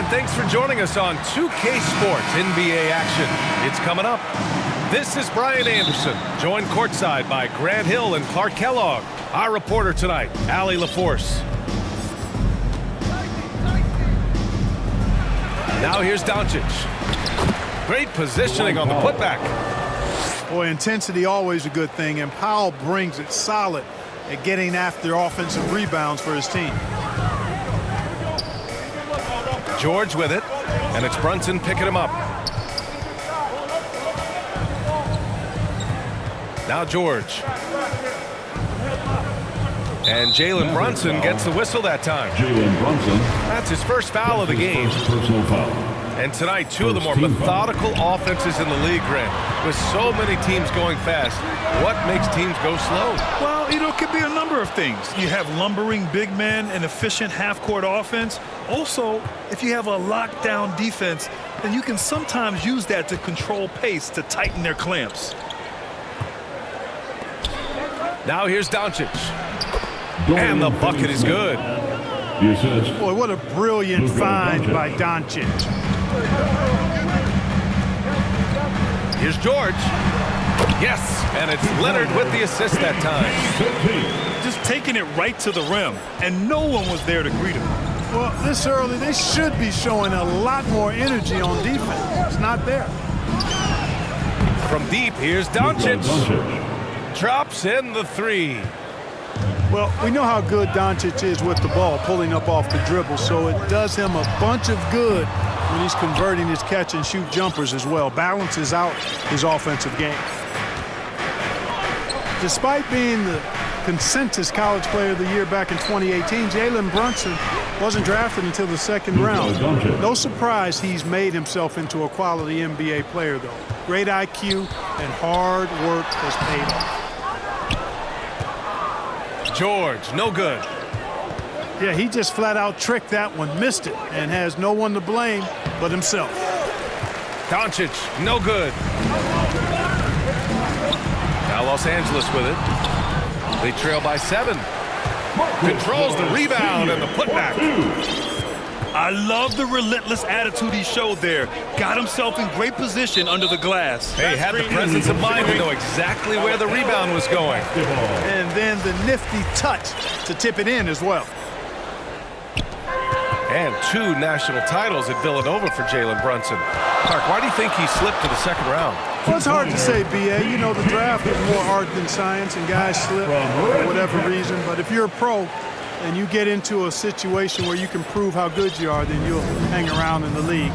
thanks for joining us on 2K Sports NBA action. It's coming up. This is Brian Anderson, joined courtside by Grant Hill and Clark Kellogg. Our reporter tonight, Allie LaForce. Now here's Doncic. Great positioning on the putback. Boy, intensity always a good thing, and Powell brings it solid at getting after offensive rebounds for his team. George with it, and it's Brunson picking him up. Now George. And Jalen Brunson gets the whistle that time. Jalen Brunson. That's his first foul of the game. Personal foul. And tonight, two of the more methodical offenses in the league, Grant. With so many teams going fast, what makes teams go slow? Well, it could be a number of things. You have lumbering big men and efficient half-court offense. Also, if you have a lockdown defense, then you can sometimes use that to control pace to tighten their clamps. Now here's Doncic. And the bucket is good. Boy, what a brilliant find by Doncic. Here's George. Yes, and it's Leonard with the assist that time. Just taking it right to the rim, and no one was there to greet him. Well, this early, they should be showing a lot more energy on defense. It's not there. From deep, here's Doncic. Drops in the three. Well, we know how good Doncic is with the ball, pulling up off the dribble, so it does him a bunch of good when he's converting his catch-and-shoot jumpers as well. Balances out his offensive game. Despite being the consensus college player of the year back in 2018, Jalen Brunson wasn't drafted until the second round. No surprise he's made himself into a quality NBA player, though. Great IQ and hard work has paid off. George, no good. Yeah, he just flat out tricked that one, missed it, and has no one to blame but himself. Doncic, no good. Now Los Angeles with it. They trail by 7. Controls the rebound and the putback. I love the relentless attitude he showed there. Got himself in great position under the glass. He had the presence of mind to know exactly where the rebound was going. And then the nifty touch to tip it in as well. And 2 national titles at Villanova for Jalen Brunson. Clark, why do you think he slipped to the second round? Well, it's hard to say, B.A. You know, the draft is more art than science, and guys slip for whatever reason. But if you're a pro and you get into a situation where you can prove how good you are, then you'll hang around in the league.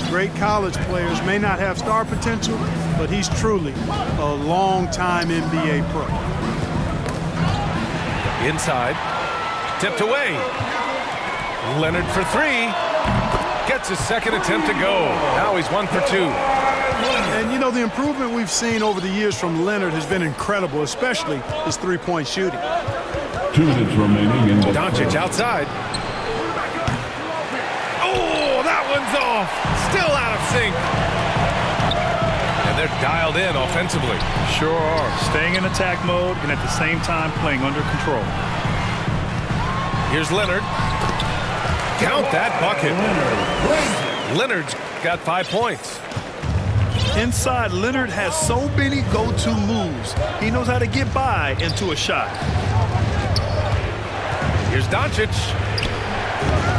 Great college players may not have star potential, but he's truly a long-time NBA pro. Inside. Tipped away. Leonard for 3. Gets his second attempt to go. Now he's 1 for 2. And, you know, the improvement we've seen over the years from Leonard has been incredible, especially his three-point shooting. 2 minutes remaining in the Doncic outside. Oh, that one's off. Still out of sync. And they're dialed in offensively. Sure are. Staying in attack mode and at the same time playing under control. Here's Leonard. Count that bucket. Leonard's got 5 points. Inside, Leonard has so many go-to moves. He knows how to get by into a shot. Here's Doncic.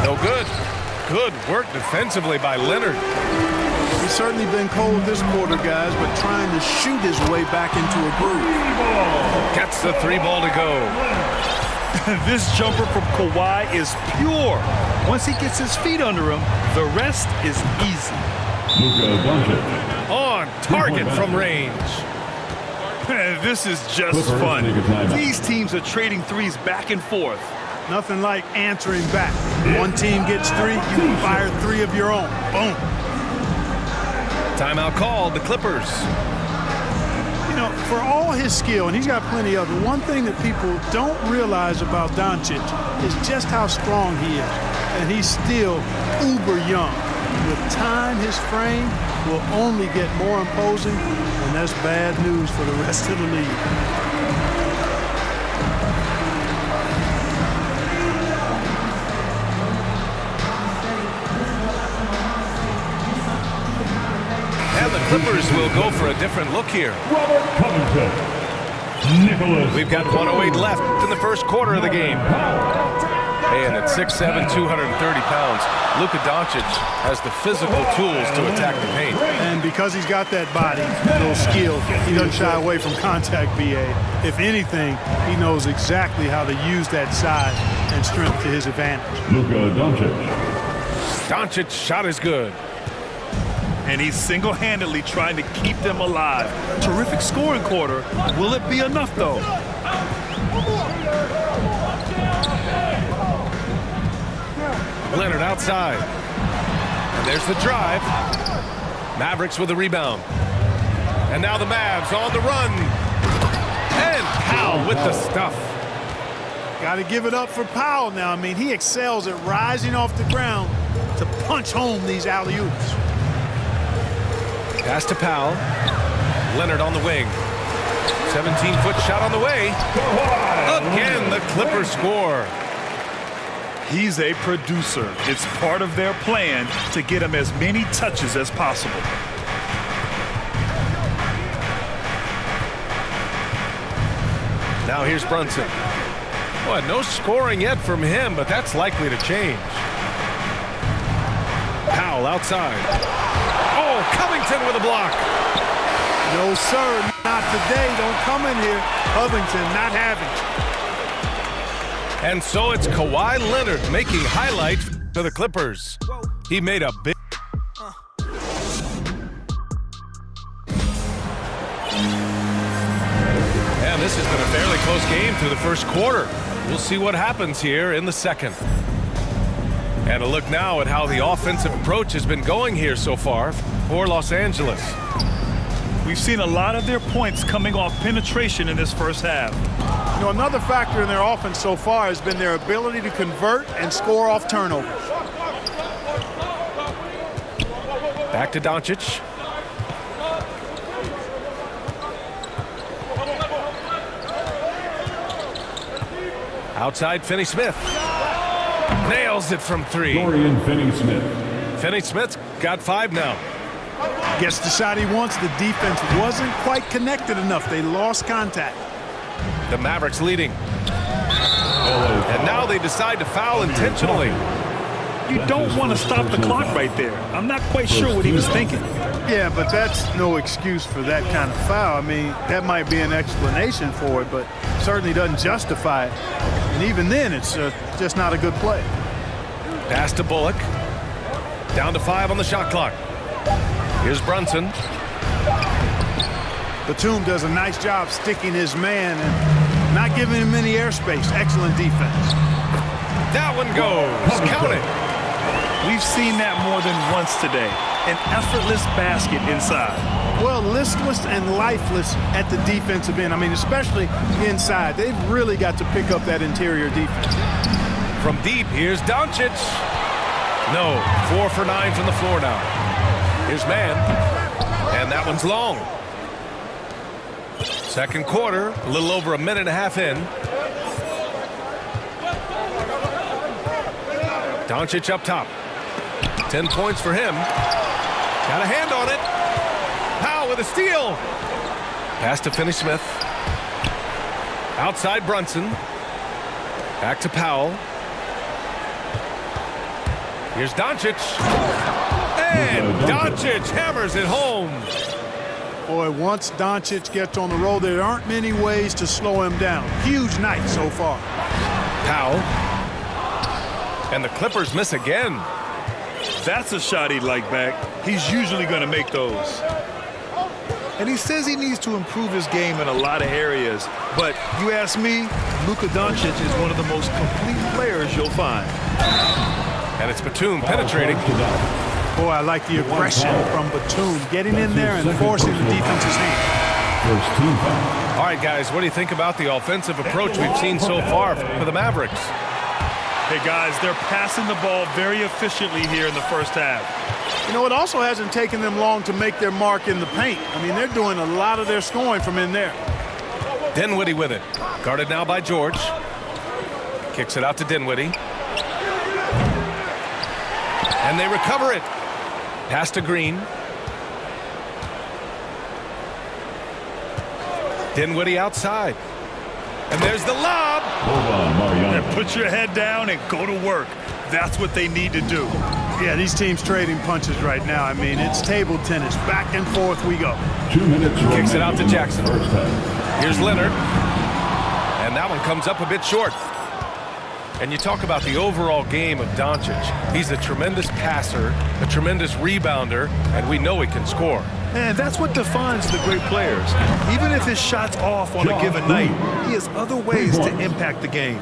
No good. Good work defensively by Leonard. He's certainly been cold this quarter, guys, but trying to shoot his way back into a groove. Gets the 3 ball to go. This jumper from Kawhi is pure. Once he gets his feet under him, the rest is easy. Luka Doncic. On target from range. This is just fun. These teams are trading threes back and forth. Nothing like answering back. One team gets 3, you fire 3 of your own. Boom. Timeout called, the Clippers. You know, for all his skill, and he's got plenty of it, one thing that people don't realize about Doncic is just how strong he is. And he's still uber young. With time, his frame will only get more imposing, and that's bad news for the rest of the league. Clippers will go for a different look here. Robert Covington. Nicholas. We've got 1:08 left in the first quarter of the game. And at 6'7", 230 pounds, Luka Doncic has the physical tools to attack the paint. And because he's got that body, those skills, he doesn't shy away from contact, B.A. If anything, he knows exactly how to use that size and strength to his advantage. Luka Doncic. Doncic's shot is good. And he's single-handedly trying to keep them alive. Terrific scoring quarter. Will it be enough, though? Leonard outside. And there's the drive. Mavericks with a rebound. And now the Mavs on the run. And Powell with the stuff. Got to give it up for Powell now. I mean, he excels at rising off the ground to punch home these alley-oops. Pass to Powell. Leonard on the wing. 17-foot shot on the way. Again, the Clippers score. He's a producer. It's part of their plan to get him as many touches as possible. Now here's Brunson. Boy, no scoring yet from him, but that's likely to change. Powell outside. Oh, Covington with a block. No, sir, not today. Don't come in here. Covington not having it. And so it's Kawhi Leonard making highlights to the Clippers. He made a big... And this has been a fairly close game through the first quarter. We'll see what happens here in the second. And a look now at how the offensive approach has been going here so far for Los Angeles. We've seen a lot of their points coming off penetration in this first half. You know, another factor in their offense so far has been their ability to convert and score off turnovers. Back to Doncic. Outside, Finney-Smith. Nails it from three. Dorian Finney-Smith. Finney-Smith's got 5 now. Gets the shot he wants. The defense wasn't quite connected enough. They lost contact. The Mavericks leading. And now they decide to foul intentionally. You don't want to stop the clock right there. I'm not quite sure what he was thinking. Yeah, but that's no excuse for that kind of foul. I mean, that might be an explanation for it, but certainly doesn't justify it. And even then, it's just not a good play. Pass to Bullock. Down to 5 on the shot clock. Here's Brunson. Batum does a nice job sticking his man and not giving him any airspace. Excellent defense. That one goes. Count it. We've seen that more than once today. An effortless basket inside. Well, listless and lifeless at the defensive end. I mean, especially inside. They've really got to pick up that interior defense. From deep, here's Doncic. No, 4 for 9 from the floor now. Here's man. And that one's long. Second quarter, a little over a minute and a half in. Doncic up top. 10 points for him. Got a hand on it. Powell with a steal. Pass to Finney-Smith. Outside Brunson. Back to Powell. Here's Doncic. And Doncic hammers it home. Boy, once Doncic gets on the roll, there aren't many ways to slow him down. Huge night so far. Powell. And the Clippers miss again. That's a shot he'd like back. He's usually going to make those. And he says he needs to improve his game in a lot of areas. But you ask me, Luka Doncic is one of the most complete players you'll find. And it's Batum penetrating. Boy, I like the aggression from Batum, getting in there and forcing the defense's hand. First team foul. All right, guys, what do you think about the offensive approach we've seen so far for the Mavericks? Hey, guys, they're passing the ball very efficiently here in the first half. You know, it also hasn't taken them long to make their mark in the paint. I mean, they're doing a lot of their scoring from in there. Dinwiddie with it. Guarded now by George. Kicks it out to Dinwiddie. And they recover it. Pass to Green. Dinwiddie outside. And there's the lob. Hold on, Mariano. Put your head down and go to work. That's what they need to do. Yeah, these teams trading punches right now. I mean, it's table tennis. Back and forth we go. 2 minutes. Kicks it out to remaining in the Jackson. First half. Here's Leonard. And that one comes up a bit short. And you talk about the overall game of Doncic. He's a tremendous passer, a tremendous rebounder, and we know he can score. And that's what defines the great players. Even if his shot's off on a given night, he has other ways to impact the game.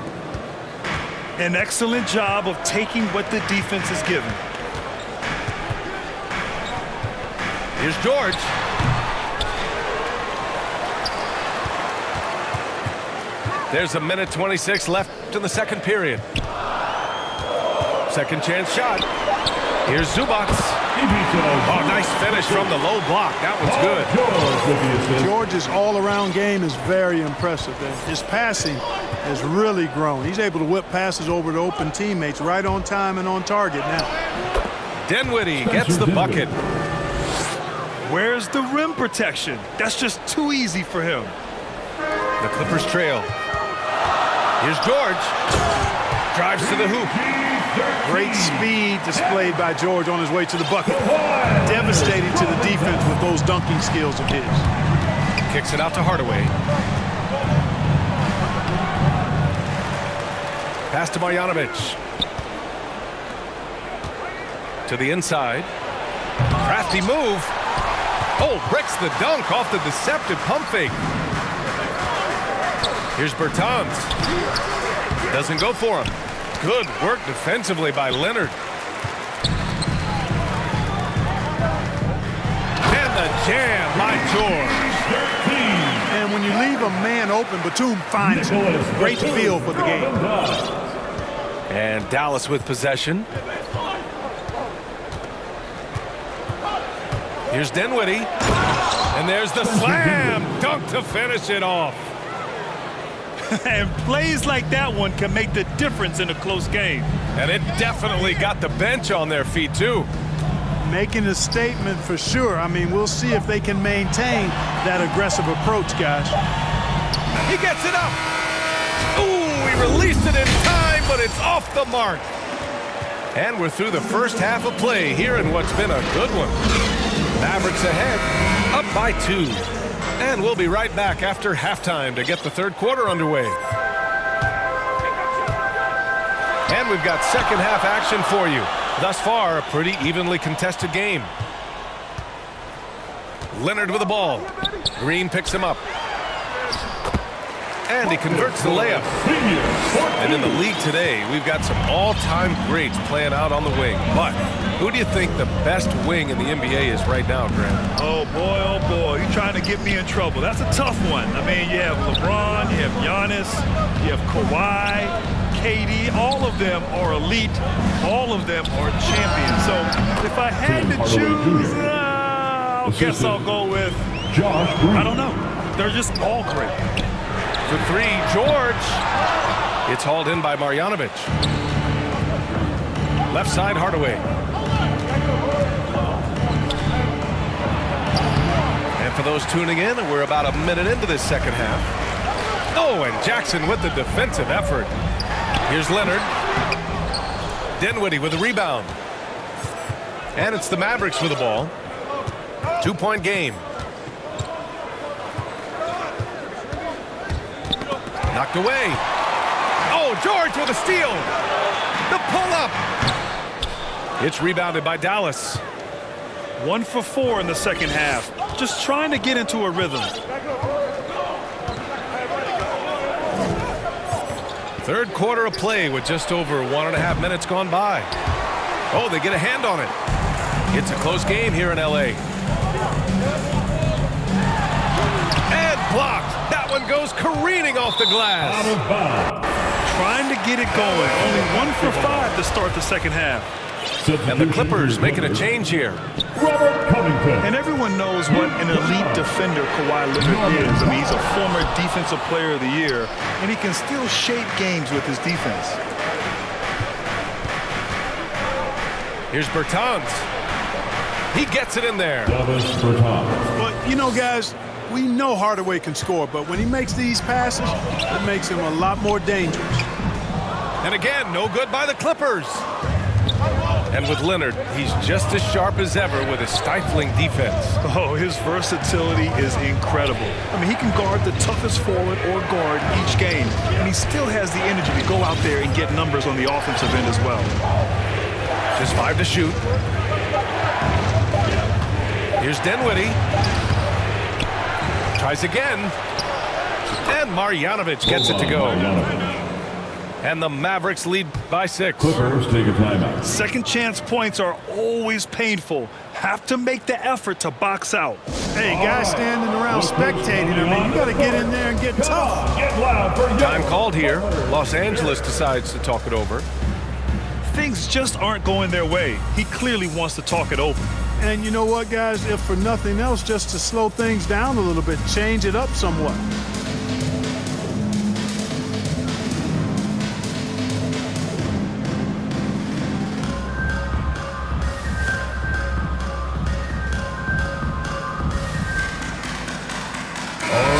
An excellent job of taking what the defense is given. Here's George. There's 1:26 left in the second period. Second chance shot. Here's Zubac. Oh, nice finish from the low block. That one's good. George with the assist. George's all-around game is very impressive. And his passing has really grown. He's able to whip passes over to open teammates right on time and on target now. Dinwiddie gets the bucket. Where's the rim protection? That's just too easy for him. The Clippers trail. Here's George. Drives to the hoop. Great speed displayed by George on his way to the bucket. Devastating to the defense with those dunking skills of his. Kicks it out to Hardaway. Pass to Marjanovic. To the inside. Crafty move. Oh, breaks the dunk off the deceptive pump fake. Here's Bertans. Doesn't go for him. Good work defensively by Leonard. And the jam by George. And when you leave a man open, Batum finds him. Great feel for the game. And Dallas with possession. Here's Dinwiddie. And there's the slam dunk to finish it off. And plays like that one can make the difference in a close game. And it definitely got the bench on their feet, too. Making a statement for sure. I mean, we'll see if they can maintain that aggressive approach, guys. He gets it up. Ooh, he released it in time, but it's off the mark. And we're through the first half of play here in what's been a good one. Mavericks ahead, up by 2. And we'll be right back after halftime to get the third quarter underway. And we've got second half action for you. Thus far, a pretty evenly contested game. Leonard with the ball. Green picks him up. And he converts the layup. And in the league today, we've got some all-time greats playing out on the wing. But who do you think the best wing in the NBA is right now, Grant? Oh, boy, you're trying to get me in trouble. That's a tough one. I mean, you have LeBron, you have Giannis, you have Kawhi, KD. All of them are elite. All of them are champions. So if I had to choose, I guess I'll go with Josh Green. I don't know. They're just all great. For 3, George. It's hauled in by Marjanovic. Left side, Hardaway. And for those tuning in, we're about a minute into this second half. Oh, and Jackson with the defensive effort. Here's Leonard. Dinwiddie with the rebound. And it's the Mavericks with the ball. 2-point game. Knocked away. Oh, George with a steal. The pull-up. It's rebounded by Dallas. 1 for 4 in the second half. Just trying to get into a rhythm. Third quarter of play with just over 1.5 minutes gone by. Oh, they get a hand on it. It's a close game here in L.A. And blocked. That one goes careening off the glass. Out of bounds. Trying to get it going. Only 1 for 5 to start the second half. And the Clippers making a change here. Robert Covington. And everyone knows what an elite defender Kawhi Leonard is. I mean, he's a former Defensive Player of the Year, and he can still shape games with his defense. Here's Bertans. He gets it in there. Davis Bertans. But, you know, guys, We know Hardaway can score, but when he makes these passes, it makes him a lot more dangerous. And again, no good by the Clippers. And with Leonard, he's just as sharp as ever with his stifling defense. Oh, his versatility is incredible. I mean, he can guard the toughest forward or guard each game, and he still has the energy to go out there and get numbers on the offensive end as well. Just 5 to shoot. Here's Dinwiddie. Tries again. And Marjanovic gets it to go. And the Mavericks lead by 6. Clippers take a timeout. Second chance points are always painful. Have to make the effort to box out. Hey, guys standing around spectating, I mean, you got to get in there and get tough. Get loud for Time called here. Los Angeles decides to talk it over. Things just aren't going their way. He clearly wants to talk it over. And you know what, guys? If for nothing else, just to slow things down a little bit, change it up somewhat.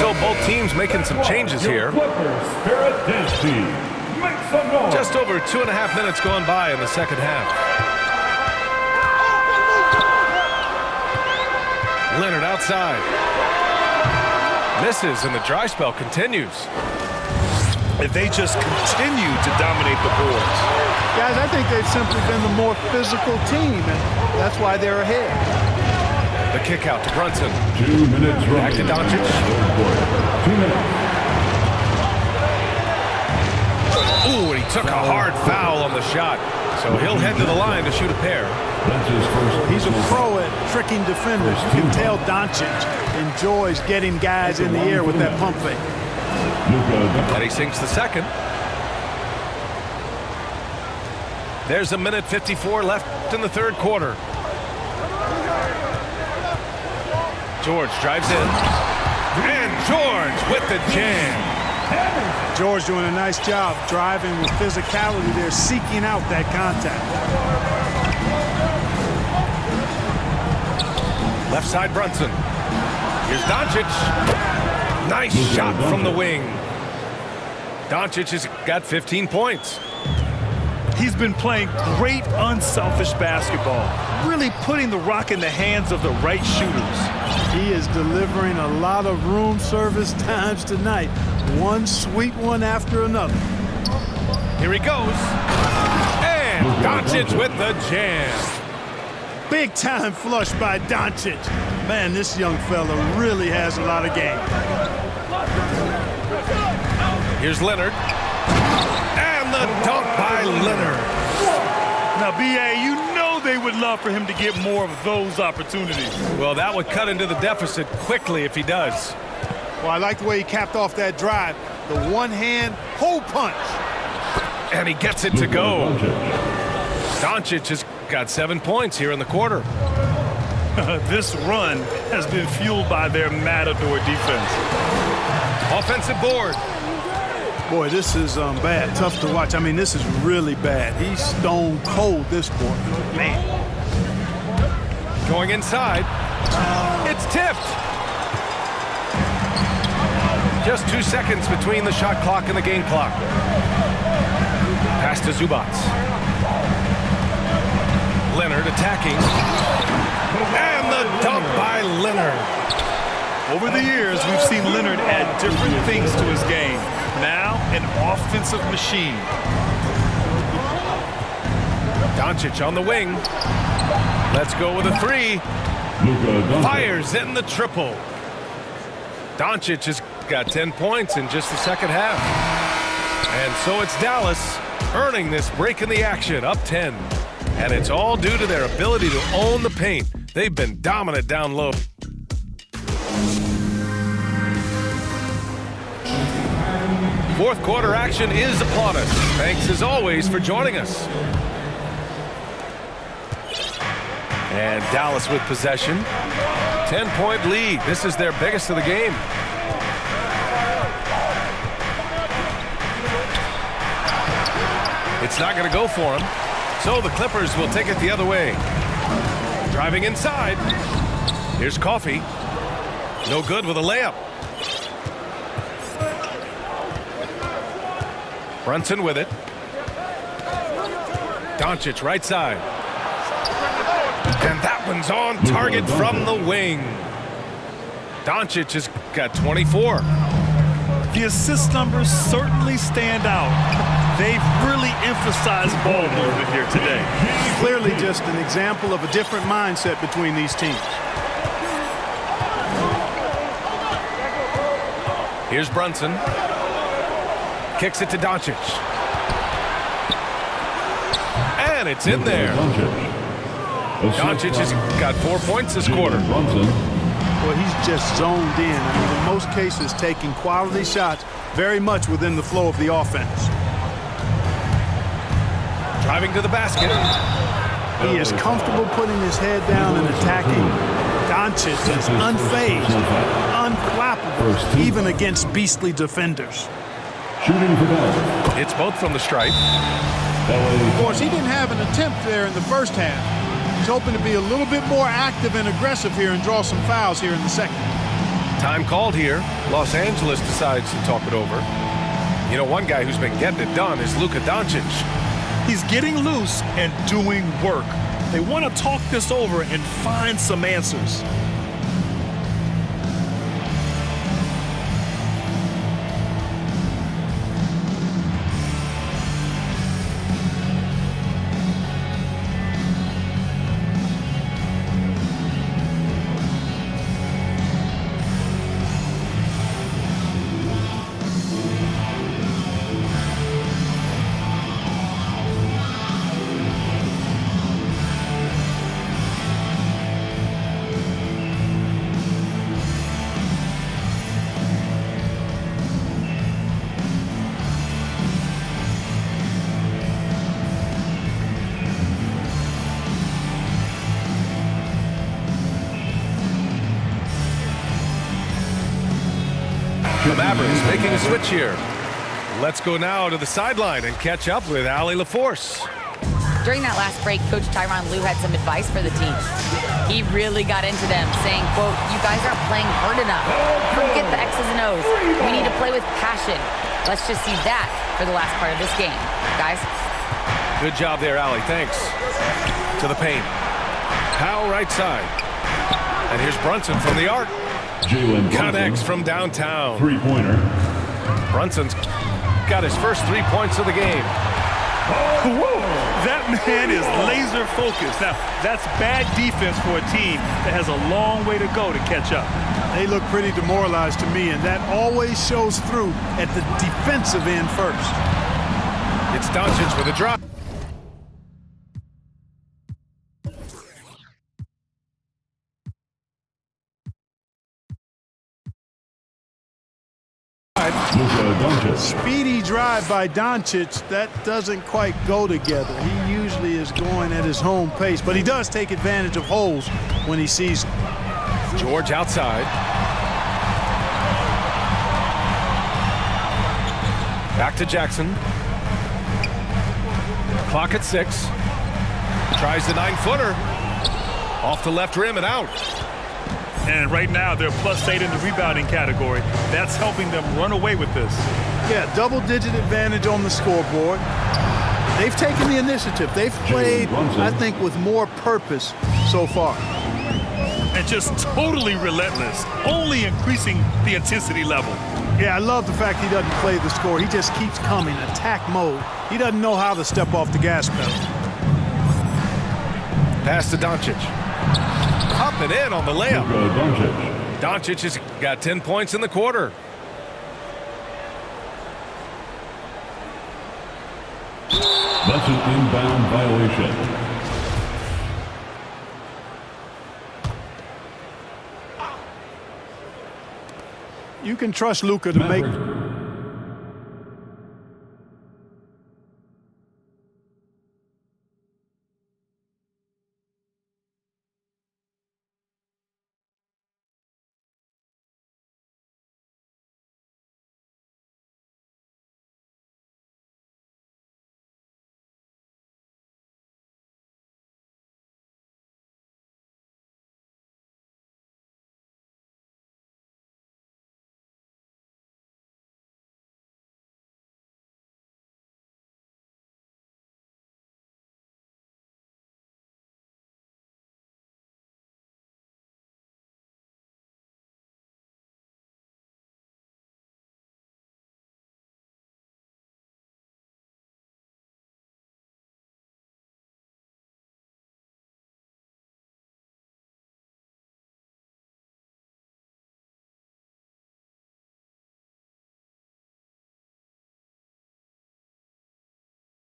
So both teams making some changes here. Clippers Spirit Dance Team. Make some noise. Just over 2.5 minutes gone by in the second half. Leonard outside. Misses, and the dry spell continues. If they just continue to dominate the boards. Guys, I think they've simply been the more physical team, and that's why they're ahead. The kick out to Brunson. 2 minutes Back to remaining. Doncic. Third quarter. 2 minutes. Ooh, and he took a hard foul on the shot. So he'll head to the line to shoot a pair. That's his first. He's a pro at tricking defenders. You can tell Doncic enjoys getting guys in the air with that pump fake. Luka. And he sinks the second. There's 1:54 left in the third quarter. George drives in. And George with the jam. George doing a nice job driving with physicality there, seeking out that contact. Left side Brunson. Here's Doncic. Nice shot from the wing. Doncic has got 15 points. He's been playing great unselfish basketball, really putting the rock in the hands of the right shooters. He is delivering a lot of room service times tonight. One sweet one after another. Here he goes. And Doncic with the jam. Big time flush by Doncic. Man, this young fella really has a lot of game. Here's Leonard. And the dunk by Leonard. Now, B.A., you know they would love for him to get more of those opportunities. Well, that would cut into the deficit quickly if he does. Well, I like the way he capped off that drive. The one-hand hole punch. And he gets it to go. Doncic has got 7 points here in the quarter. This run has been fueled by their matador defense. Offensive board. Boy, this is bad. Tough to watch. I mean, this is really bad. He's stone cold this quarter. Man. Going inside. It's tipped. Just 2 seconds between the shot clock and the game clock. Pass to Zubac. Leonard attacking. And the dunk by Leonard. Over the years, we've seen Leonard add different things to his game. Now, an offensive machine. Doncic on the wing. Let's go with a three. Fires in the triple. Doncic has got 10 points in just the second half. And so it's Dallas earning this break in the action, up 10. And it's all due to their ability to own the paint. They've been dominant down low. Fourth quarter action is upon us. Thanks as always for joining us. And Dallas with possession. 10-point lead. This is their biggest of the game. It's not going to go for him. So the Clippers will take it the other way. Driving inside. Here's Coffey. No good with a layup. Brunson with it. Doncic right side. And that one's on target from the wing. Doncic has got 24. The assist numbers certainly stand out. They've really emphasized ball movement here today. Clearly just an example of a different mindset between these teams. Here's Brunson. Kicks it to Doncic. And it's in there. Doncic has got 4 points this quarter. Well, he's just zoned in. I mean, in most cases, taking quality shots very much within the flow of the offense. Driving to the basket. He is comfortable putting his head down and attacking. Doncic is unfazed, unflappable, even against beastly defenders. Shooting for ball. It's both from the stripe. Of course, he didn't have an attempt there in the first half. He's hoping to be a little bit more active and aggressive here and draw some fouls here in the second. Time called here. Los Angeles decides to talk it over. You know, one guy who's been getting it done is Luka Doncic. He's getting loose and doing work. They want to talk this over and find some answers. The Mavericks making a switch here. Let's go now to the sideline and catch up with Allie LaForce. During that last break, Coach Tyronn Lue had some advice for the team. He really got into them, saying, quote, "You guys aren't playing hard enough. Forget the X's and O's. We need to play with passion. Let's just see that for the last part of this game, guys." Good job there, Allie. Thanks. To the paint. Powell right side. And here's Brunson from the arc. Connects from downtown. Three-pointer. Brunson's got his first 3 points of the game. Whoa, that man is laser focused. Now, that's bad defense for a team that has a long way to go to catch up. They look pretty demoralized to me, and that always shows through at the defensive end first. It's Doncic with a drop. Speedy drive by Doncic. That doesn't quite go together. He usually is going at his home pace, but he does take advantage of holes when he sees them. George outside. Back to Jackson. Clock at 6. Tries the 9-footer. Off the left rim and out. And right now, they're +8 in the rebounding category. That's helping them run away with this. Yeah, double-digit advantage on the scoreboard. They've taken the initiative. They've played, I think, with more purpose so far. And just totally relentless, only increasing the intensity level. Yeah, I love the fact he doesn't play the score. He just keeps coming, attack mode. He doesn't know how to step off the gas pedal. Pass to Doncic. Up and in on the layup. Doncic has got 10 points in the quarter. That's an inbound violation. You can trust Luka to make